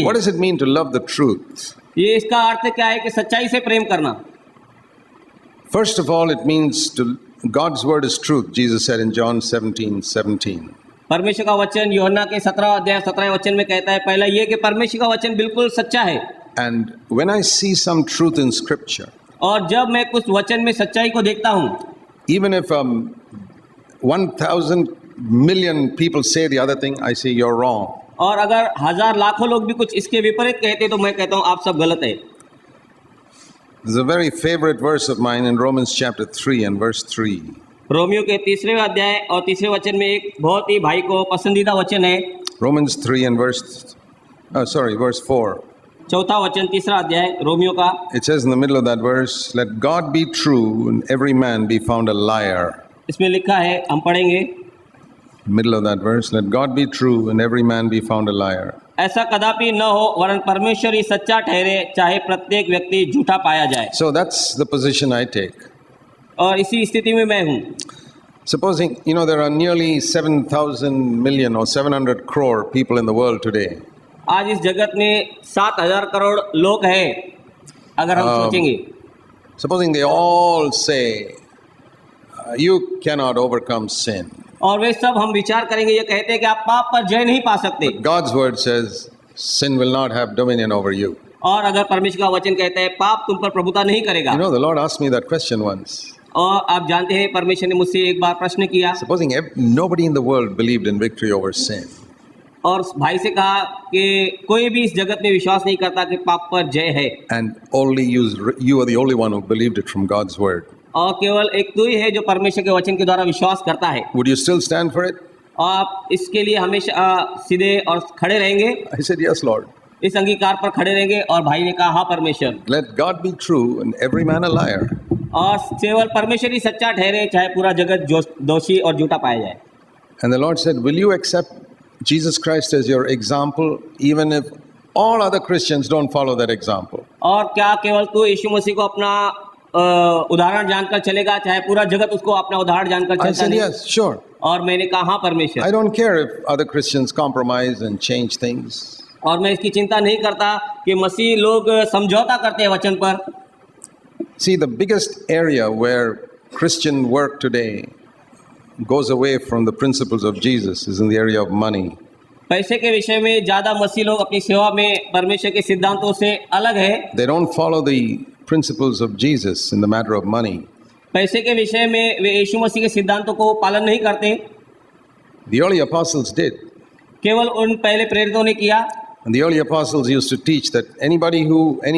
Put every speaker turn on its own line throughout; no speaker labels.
What does it mean to love the truth?
ये इसका अर्थ क्या है कि सच्चाई से प्रेम करना।
First of all, it means to God's word is truth. Jesus said in John 17:17.
परमेश्वर का वचन यूहन्ना के 17 अध्याय 17 वचन में कहता है, पहला ये कि परमेश्वर का वचन बिल्कुल सच्चा है।
And when I see some truth in Scripture,
और जब मैं कुछ वचन में सच्चाई को देखता हूँ,
even if 1,000 million people say the other thing, I say you're wrong.
और अगर हजार लाखों लोग भी कुछ इसके विपरीत कहते तो मैं कहता हूँ आप सब गलत है।
There's a very favorite verse of mine in Romans chapter 3 and verse 3.
Romeo के 3 अध्याय और 3 वचन में एक बहुत ही भाई को पसंदीदा वचन है।
Romans 3 and verse 4.
चौथा वचन 3 अध्याय रोमियो का।
It says in the middle of that verse, let God be true and every man be found a liar.
इसमें लिखा है, हम पढ़ेंगे,
Middle of that verse, let God be true and every man be found a liar.
ऐसा कदापि न हो वरन परमेश्वर ही सच्चा ठहरे, चाहे प्रत्येक व्यक्ति झूठा पाया जाए।
So that's the position I take.
और इसी स्थिति में मैं हूँ।
Supposing, there are nearly 7,000 million or 700 crore people in the world today.
आज इस जगत में 7,000 करोड़ लोग हैं, अगर हम सोचेंगे।
Supposing they all say, you cannot overcome sin.
और वे सब हम विचार करेंगे, ये कहते हैं कि आप पाप पर जय नहीं पा सकते।
But God's word says, sin will not have dominion over you.
और अगर परमेश्वर का वचन कहता है पाप तुम पर प्रभुता नहीं करेगा।
The Lord asked me that question once.
और आप जानते हैं परमेश्वर ने मुझसे एक बार प्रश्न किया।
Supposing nobody in the world believed in victory over sin.
और भाई से कहा कि कोई भी इस जगत में विश्वास नहीं करता कि पाप पर जय है।
And only you are the only one who believed it from God's word.
और केवल एक तू ही है जो परमेश्वर के वचन के द्वारा विश्वास करता है।
Would you still stand for it?
आप इसके लिए हमेशा सीधे और खड़े रहेंगे?
I said, yes, Lord.
इस अंगीकार पर खड़े रहेंगे। और भाई ने कहा, हाँ परमेश्वर।
Let God be true and every man a liar.
और केवल परमेश्वर ही सच्चा ठहरे, चाहे पूरा जगत दोषी और झूठा पाया जाए।
And the Lord said, will you accept Jesus Christ as your example, even if all other Christians don't follow that example?
और क्या केवल तू यीशु मसीह को अपना उदाहरण जानकर चलेगा, चाहे पूरा जगत उसको अपना उदाहरण जानकर
I
चलता
said,
नहीं?
yes, sure.
और मैंने कहा, हाँ परमेश्वर।
I don't care if other Christians compromise and change things.
और मैं इसकी चिंता नहीं करता कि मसीह लोग समझौता करते हैं वचन पर।
See, the biggest area where Christian work today goes away from the principles of Jesus is in the area of money.
पैसे के विषय में ज़्यादा मसीह लोग अपनी सेवा में परमेश्वर के सिद्धांतों से अलग है।
They don't follow the principles of Jesus in the matter of money.
पैसे के विषय में वे यीशु मसीह के सिद्धांतों को पालन नहीं करते।
The early apostles did.
केवल उन पहले प्रेरितों ने किया।
And the early apostles used to teach that any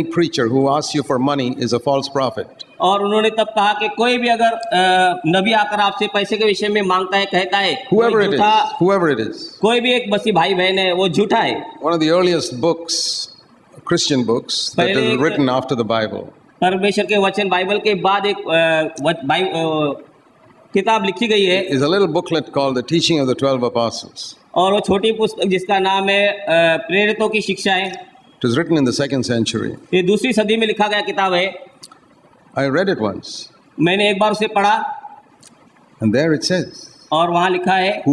preacher who asks you for money is a false prophet.
और उन्होंने तब कहा कि कोई भी अगर नबी आकर आपसे पैसे के विषय में मांगता है, कहता है,
whoever it is,
कोई भी एक मसीह भाई बहन है, वो झूठा है।
One of the earliest books, Christian books, that is written after the Bible.
परमेश्वर के वचन बाइबल के बाद एक किताब लिखी गई है।
Is a little booklet called The Teaching of the 12 Apostles.
और वो छोटी पुस्तक जिसका नाम है प्रेरितों की शिक्षाएं।
It was written in the 2nd century.
ये दूसरी सदी में लिखा गया किताब है।
I read it once.
मैंने एक बार उसे पढ़ा।
And there it says,
और वहाँ लिखा है,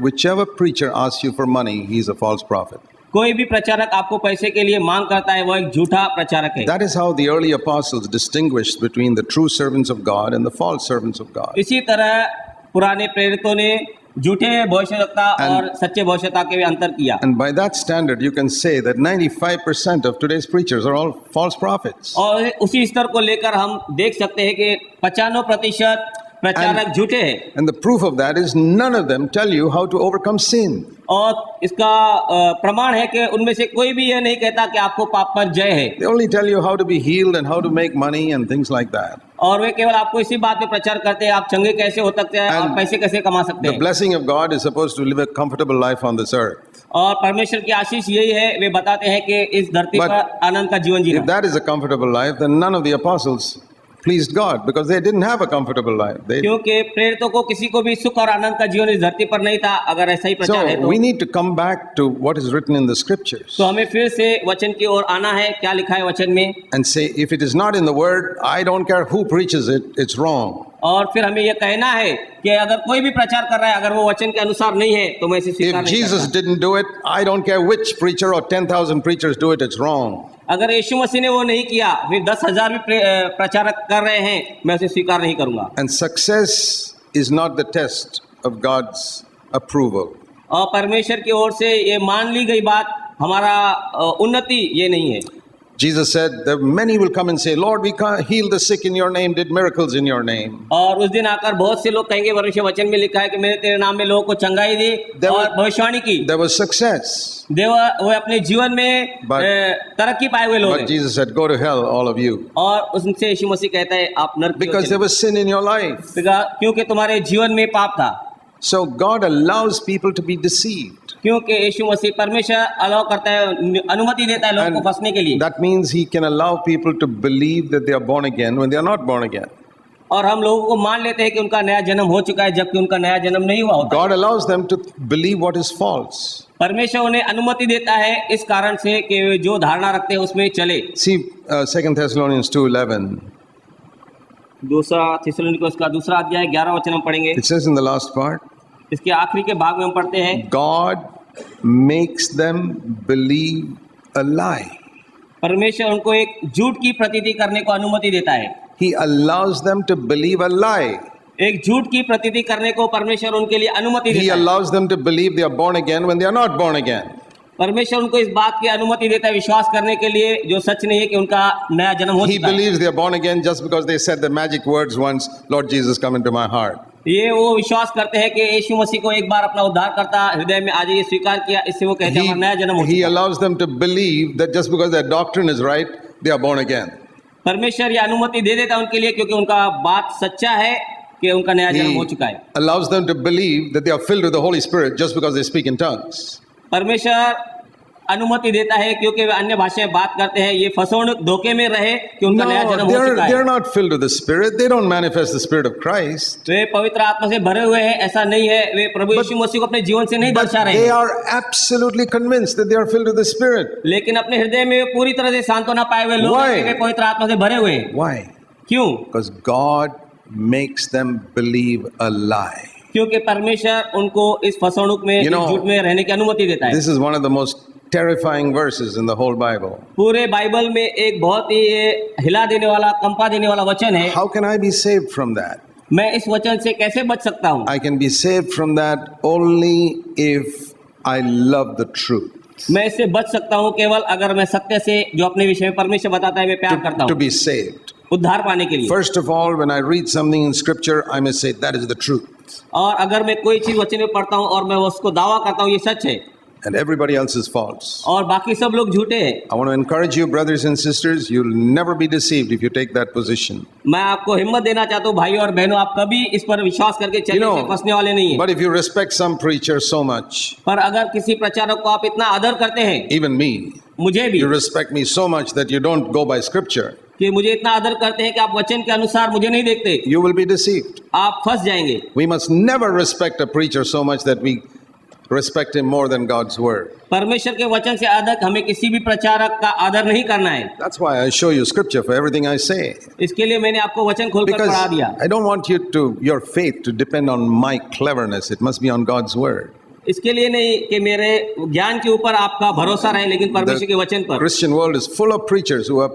whichever preacher asks you for money, he is a false prophet.
कोई भी प्रचारक आपको पैसे के लिए मांग करता है, वो एक झूठा प्रचारक है।
That is how the early apostles distinguished between the true servants of God and the false servants of God.
इसी तरह पुराने प्रेरितों ने झूठे भविष्यवक्ता और सच्चे भविष्यवक्ता के अंतर किया।
And by that standard you can say that 95% of today's preachers are all false prophets.
और उसी स्तर को लेकर हम देख सकते हैं कि 95% प्रचारक झूठे हैं।
And the proof of that is none of them tell you how to overcome sin.
और इसका प्रमाण है कि उनमें से कोई भी यह नहीं कहता कि आपको पाप पर जय है।
They only tell you how to be healed and how to make money and things like that.
और वे केवल आपको इसी बात पे प्रचार करते हैं, आप चंगे कैसे हो सकते हैं और पैसे कैसे कमा सकते हैं।
The blessing of God is supposed to live a comfortable life on this earth.
और परमेश्वर की आशीष यही है, वे बताते हैं कि इस धरती पर आनंद का जीवन जीना।
If that is a comfortable life, then none of the apostles pleased God because they didn't have a comfortable life.
क्योंकि प्रेरितों को किसी को भी सुख और आनंद का जीवन इस धरती पर नहीं था। अगर ऐसा ही प्रचार है
So
तो
we need to come back to what is written in the scriptures
तो हमें फिर से वचन की ओर आना है। क्या लिखा है वचन में?
and say, if it is not in the word, I don't care who preaches it, it's wrong.
और फिर हमें यह कहना है कि अगर कोई भी प्रचार कर रहा है, अगर वो वचन के अनुसार नहीं है तो मैं इसे स्वीकार
If
नहीं
Jesus
करता।
didn't do it, I don't care which preacher or 10,000 preachers do it, it's wrong.
अगर यीशु मसीह ने वो नहीं किया, फिर 10,000 भी प्रचारक कर रहे हैं, मैं उसे स्वीकार नहीं करूंगा।
And success is not the test of God's approval.
और परमेश्वर की ओर से ये मान ली गई बात, हमारा उन्नति ये नहीं है।
Jesus said that many will come and say, Lord, we can't heal the sick in your name, did miracles in your name.
और उस दिन आकर बहुत से लोग कहेंगे, परमेश्वर वचन में लिखा है कि मैंने तेरे नाम में लोगों को चंगाई दी और भविष्यवाणी की।
There was success.
वो अपने जीवन में तरक्की पाए हुए लोग
But Jesus said, go to hell, all of you.
और उससे यीशु मसीह कहता है आप नरक की ओर
Because there was sin in your life.
क्योंकि तुम्हारे जीवन में पाप था।
So God allows people to be deceived.
क्योंकि यीशु मसीह परमेश्वर अलाउ करता है, अनुमति देता है लोगों को फंसने के लिए।
That means He can allow people to believe that they are born again when they are not born again.
और हम लोगों को मान लेते हैं कि उनका नया जन्म हो चुका है, जबकि उनका नया जन्म नहीं हुआ होता।
God allows them to believe what is false.
परमेश्वर उन्हें अनुमति देता है इस कारण से कि वे जो धारणा रखते हैं उसमें चले।
See 2 Thessalonians 2:11.
दूसरा थिस्सलुनीकियों का दूसरा अध्याय 11 वचन हम पढ़ेंगे।
It says in the last part,
इसके आखिरी के भाग में हम पढ़ते हैं,
God makes them believe a lie.
परमेश्वर उनको एक झूठ की प्रतीति करने को अनुमति देता है।
He allows them to believe a lie.
एक झूठ की प्रतीति करने को परमेश्वर उनके लिए अनुमति
He
देता है।
allows them to believe they are born again when they are not born again.
परमेश्वर उनको इस बात की अनुमति देता है विश्वास करने के लिए जो सच नहीं है कि उनका नया जन्म हो
He
चुका है।
believes they are born again just because they said the magic words once, Lord Jesus, come into my heart.
ये वो विश्वास करते हैं कि यीशु मसीह को एक बार अपना उद्धारकर्ता हृदय में आज ये स्वीकार किया, इससे वो कहते हैं हमारा नया जन्म हो
He
चुका है।
allows them to believe that just because their doctrine is right, they are born again.
परमेश्वर ये अनुमति दे देता है उनके लिए क्योंकि उनका बात सच्चा है कि उनका नया जन्म हो चुका है।
Allows them to believe that they are filled with the Holy Spirit just because they speak in tongues.
परमेश्वर अनुमति देता है क्योंकि वे अन्य भाषाएं बात करते हैं, ये फसों धोखे में रहे कि उनका नया जन्म हो चुका
They're
है।
not filled with the Spirit. They don't manifest the Spirit of Christ.
वे पवित्र आत्मा से भरे हुए हैं, ऐसा नहीं है। वे प्रभु यीशु मसीह को अपने जीवन से नहीं
But
दर्शा रहे
they
हैं,
are absolutely convinced that they are filled with the Spirit.
लेकिन अपने हृदय में वे पूरी तरह से सांत्वना पाए हुए लोग
Why?
हैं कि वे पवित्र आत्मा से भरे हुए हैं।
Why?
क्यों?
Because God makes them believe a lie.
क्योंकि परमेश्वर उनको इस फसौनुक में,
You
इस
know,
झूठ में रहने की अनुमति देता है।
This is one of the most terrifying verses in the whole Bible.
पूरे बाइबल में एक बहुत ही हिला देने वाला, कंपा देने वाला वचन है।
How can I be saved from that?
मैं इस वचन से कैसे बच सकता हूँ?
I can be saved from that only if I love the truth.
मैं इससे बच सकता हूँ केवल अगर मैं सत्य से, जो अपने विषय में परमेश्वर बताता है, मैं प्यार करता
To
हूँ
be saved.
उद्धार पाने के लिए।
First of all, when I read something in Scripture, I must say that is the truth.
और अगर मैं कोई चीज वचन में पढ़ता हूँ और मैं उसको दावा करता हूँ ये सच है,
And everybody else is false.
और बाकी सब लोग झूठे हैं,
I want to encourage you, brothers and sisters, you'll never be deceived if you take that position.
मैं आपको हिम्मत देना चाहता हूँ भाइयों और बहनों, आप कभी इस पर विश्वास करके
You
चलने
know,
से फंसने वाले नहीं हैं।
but if you respect some preacher so much,
पर अगर किसी प्रचारक को आप इतना आदर करते हैं,
even me,
मुझे भी,
you respect me so much that you don't go by Scripture,
कि मुझे इतना आदर करते हैं कि आप वचन के अनुसार मुझे नहीं देखते,
you will be deceived.
आप फंस जाएंगे।
We must never respect a preacher so much that we respect him more than God's word.
परमेश्वर के वचन से अधिक हमें किसी भी प्रचारक का आदर नहीं करना है।
That's why I show you Scripture for everything I say.
इसके लिए मैंने आपको वचन खोलकर
Because
पढ़ा दिया।
I don't want your faith to depend on my cleverness. It must be on God's word.
इसके लिए नहीं कि मेरे ज्ञान के ऊपर आपका भरोसा रहे, लेकिन परमेश्वर के वचन
The
पर।
Christian world is full of preachers who are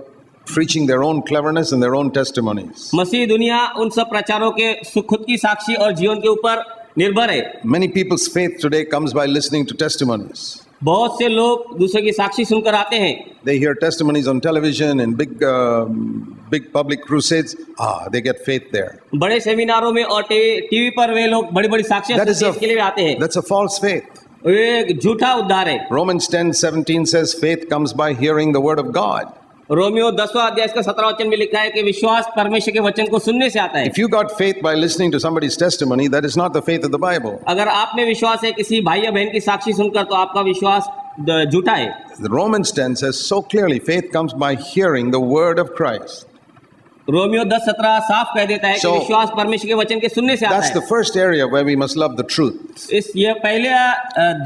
preaching their own cleverness and their own testimonies.
मसीह दुनिया उन सब प्रचारों के खुद की साक्षी और जीवन के ऊपर निर्भर है।
Many people's faith today comes by listening to testimonies.
बहुत से लोग दूसरे की साक्षी सुनकर आते हैं।
They hear testimonies on television and big public crusades. They get faith there.
बड़े सेमिनारों में और टीवी पर वे लोग बड़ी बड़ी साक्षियां
That is
सुनते हैं, इसके लिए वे आते हैं।
that's a false faith.
वे एक झूठा उद्धार है।
Romans 10:17 says faith comes by hearing the word of God.
रोमियो 10वां अध्याय इसका 17 वचन में लिखा है कि विश्वास परमेश्वर के वचन को सुनने से आता है।
If you got faith by listening to somebody's testimony, that is not the faith of the Bible.
अगर आप में विश्वास है किसी भाई या बहन की साक्षी सुनकर, तो आपका विश्वास झूठा है।
The Romans 10 says so clearly, faith comes by hearing the word of Christ.
Romeo 10:17 साफ कह देता है कि
So,
विश्वास परमेश्वर के वचन के सुनने से आता
That's the
है।
first area where we must love the truth.
ये पहले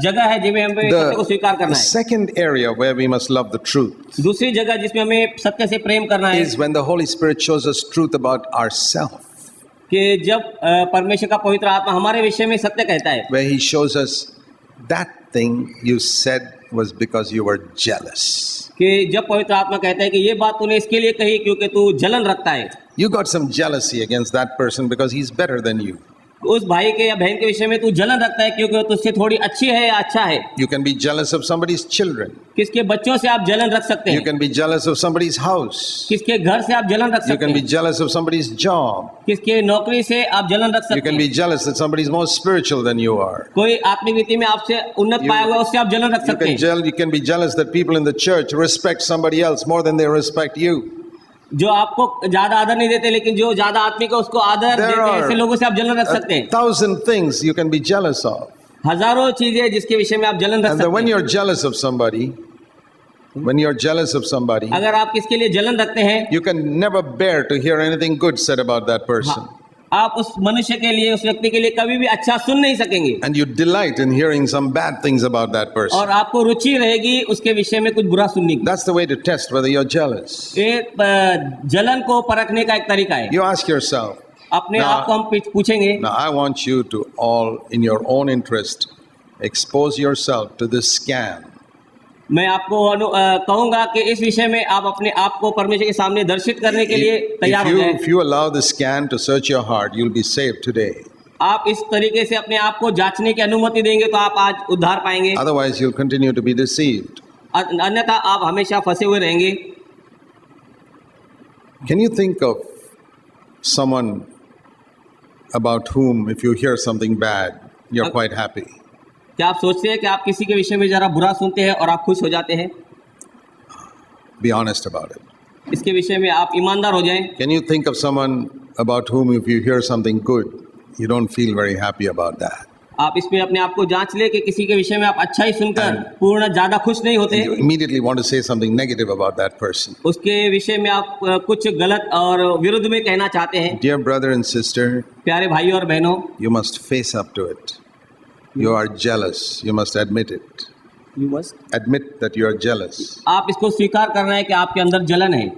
जगह है जिसमें हमें सत्य को स्वीकार
The
करना है।
second area where we must love the truth
दूसरी जगह जिसमें हमें सत्य से प्रेम करना है
is when the Holy Spirit shows us truth about ourselves,
कि जब परमेश्वर का पवित्र आत्मा हमारे विषय में सत्य कहता है,
where He shows us that thing you said was because you were jealous.
कि जब पवित्र आत्मा कहता है कि ये बात तूने इसके लिए कही क्योंकि तू जलन रखता है।
You got some jealousy against that person because he's better than you.
उस भाई के या बहन के विषय में तू जलन रखता है क्योंकि वो तुझसे थोड़ी अच्छी है या अच्छा है।
You can be jealous of somebody's children.
किसके बच्चों से आप जलन रख सकते
You
हैं,
can be jealous of somebody's house.
किसके घर से आप जलन रख
You
सकते
can be
हैं,
jealous of somebody's job.
किसके नौकरी से आप जलन रख
You
सकते
can be
हैं,
jealous that somebody's more spiritual than you are.
कोई आत्मिक रीति में आपसे उन्नत
You-
पाया हुआ है, उससे आप जलन रख सकते हैं।
You can be jealous that people in the church respect somebody else more than they respect you.
जो आपको ज्यादा आदर नहीं देते लेकिन जो ज्यादा आत्मिक है उसको आदर
There
देते हैं,
are
ऐसे लोगों से आप जलन रख सकते हैं।
1,000 things you can be jealous of.
हजारों चीजें जिसके विषय में आप जलन रख
And then
सकते
when
हैं।
you're jealous of somebody,
अगर आप किसके लिए जलन रखते हैं,
you can never bear to hear anything good said about that person.
आप उस मनुष्य के लिए, उस व्यक्ति के लिए कभी भी अच्छा सुन नहीं सकेंगे
And you delight in hearing some bad things about that person.
और आपको रुचि रहेगी उसके विषय में कुछ बुरा सुनने की।
That's the way to test whether you're jealous.
ये जलन को परखने का एक तरीका है।
You ask yourself,
अपने
Now-
आप को हम पूछेंगे,
now I want you to all, in your own interest, expose yourself to this scam.
मैं आपको कहूंगा कि इस विषय में आप अपने आप को परमेश्वर के सामने दर्शित करने के लिए तैयार हो जाएं।
If you allow the scan to search your heart, you'll be saved today.
आप इस तरीके से अपने आप को जांचने की अनुमति देंगे तो आप आज उद्धार पाएंगे,
Otherwise, you'll continue to be deceived.
अन्यथा आप हमेशा फंसे हुए रहेंगे।
Can you think of someone about whom, if you hear something bad, you're quite happy?
क्या आप सोचते हैं कि आप किसी के विषय में जरा बुरा सुनते हैं और आप खुश हो जाते हैं?
Be honest about it.
इसके विषय में आप ईमानदार हो जाएं।
Can you think of someone about whom, if you hear something good, you don't feel very happy about that?
आप इसमें अपने आप को जांच ले कि किसी के विषय में आप अच्छा ही सुनकर पूर्ण ज्यादा खुश नहीं होते,
You immediately want to say something negative about that person.
उसके विषय में आप कुछ गलत और विरुद्ध में कहना चाहते हैं।
Dear brother and sister,
प्यारे भाई और बहनों,
you must face up to it. You are jealous. You must admit it. Admit that you are jealous.
आप इसको स्वीकार करना है कि आपके अंदर जलन है।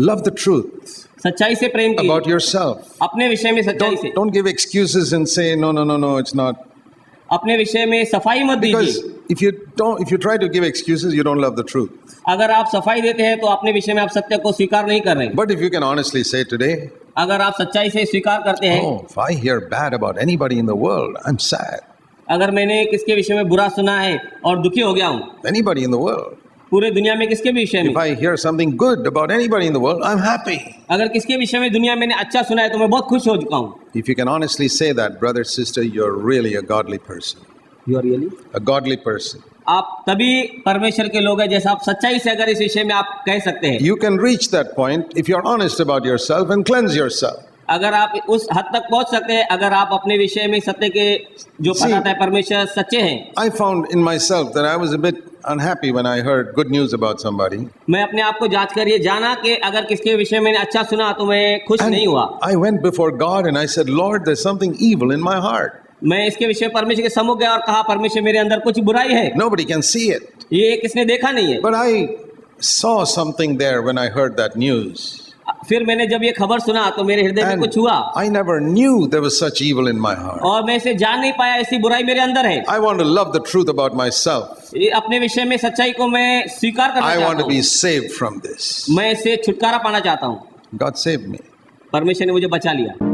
Love the truth
सच्चाई से प्रेम
about
कीजिए,
yourself.
अपने विषय में सच्चाई से,
Don't give excuses and say no, it's not.
अपने विषय में सफाई मत
Because
दीजिए।
if you try to give excuses, you don't love the truth.
अगर आप सफाई देते हैं तो अपने विषय में आप सत्य को स्वीकार नहीं कर रहे हैं।
But if you can honestly say today,
अगर आप सच्चाई से स्वीकार करते हैं,
oh, if I hear bad about anybody in the world, I'm sad.
अगर मैंने किसके विषय में बुरा सुना है और दुखी हो गया हूँ,
Anybody in the world.
पूरे दुनिया में किसके भी विषय में,
If I hear something good about anybody in the world, I'm happy.
अगर किसके विषय में दुनिया में मैंने अच्छा सुना है तो मैं बहुत खुश हो चुका हूँ।
If you can honestly say that, brother, sister, you're really a godly person. A godly person.
आप तभी परमेश्वर के लोग हैं जैसा आप सच्चाई से अगर इस विषय में आप कह सकते हैं।
You can reach that point if you're honest about yourself and cleanse yourself.
अगर आप उस हद तक पहुंच सकते हैं अगर आप अपने विषय में सत्य के जो
See,
बताता है परमेश्वर सच्चे हैं।
I found in myself that I was a bit unhappy when I heard good news about somebody.
मैं अपने आप को जांच कर ये जाना कि अगर किसके विषय में अच्छा सुना तो मैं खुश
And
नहीं हुआ।
I went before God and I said, Lord, there's something evil in my heart.
मैं इसके विषय परमेश्वर के सम्मुख गया और कहा परमेश्वर मेरे अंदर कुछ बुराई है,
Nobody can see it.
ये किसने देखा नहीं है।
But I saw something there when I heard that news.
फिर मैंने जब ये खबर सुना तो मेरे हृदय में
And
कुछ हुआ
I never knew there was such evil in my heart.
और मैं इसे जान नहीं पाया, ऐसी बुराई मेरे अंदर है।
I want to love the truth about myself.
ये अपने विषय में सच्चाई को मैं स्वीकार करना
I want
चाहता
to be
हूँ,
saved from this.
मैं इससे छुटकारा पाना चाहता हूँ।
God saved me.
परमेश्वर ने मुझे बचा लिया।